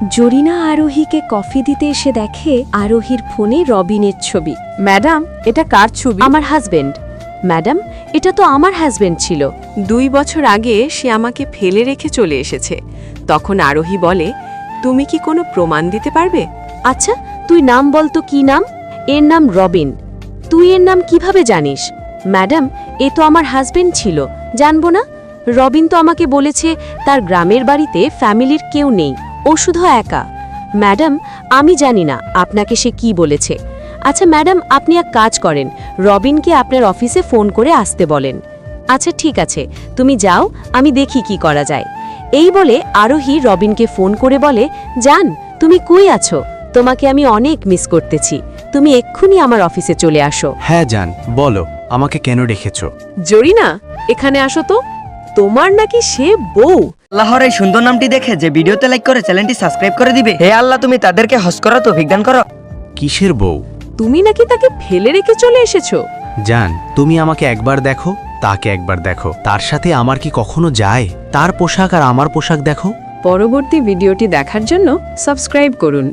Zarina আরোহীকে coffee দিতে এসে দেখে আরোহীর ফোনে রবিনের ছবি। ম্যাডাম, এটা কার ছবি? আমার হাজবেন্ড। ম্যাডাম, এটা তো আমার হাজবেন্ড ছিল। 2 বছর আগে সে আমাকে ফেলে রেখে চলে এসেছে। তখন আরোহী বলে, তুমি কি কোনো প্রমাণ দিতে পারবে? আচ্ছা, তুই নাম বল তো, কি নাম? এর নাম রবিন। তুই এর নাম কিভাবে জানিস? ম্যাডাম, এ তো আমার হাজবেন্ড ছিল, জানবো না? রবিন তো আমাকে বলেছে তার গ্রামের বাড়িতে ফ্যামিলির কেউ নেই, ও শুধু একা। ম্যাডাম, আমি জানি না আপনাকে সে কি বলেছে। আচ্ছা ম্যাডাম, আপনি এক কাজ করেন, রবিনকে আপনার অফিসে ফোন করে আসতে বলেন। আচ্ছা ঠিক আছে, তুমি যাও, আমি দেখি কি করা যায়। এই বলে আরোহী রবিনকে ফোন করে বলে, জান, তুমি কই আছো? তোমাকে আমি অনেক মিস করতেছি, তুমি এক্ষুনি আমার অফিসে চলে আসো। হ্যাঁ জান, বলো আমাকে কেন রেখেছো? জরিনা, এখানে আসো তো। তোমার নাকি সে বউ। আল্লাহর এই সুন্দর নামটি দেখে যে ভিডিওতে লাইক করে চ্যানেলটি সাবস্ক্রাইব করে দিবে। হে আল্লাহ, তুমি তাদেরকে হজ করা তৌফিক দান করো। কিসের বউ? তুমি নাকি তাকে ফেলে রেখে চলে এসেছো। জান, তুমি আমাকে একবার দেখো, তাকে একবার দেখো, তার সাথে আমার কি কখনো যায়? তার পোশাক আর আমার পোশাক দেখো। পরবর্তী ভিডিওটি দেখার জন্য সাবস্ক্রাইব করুন।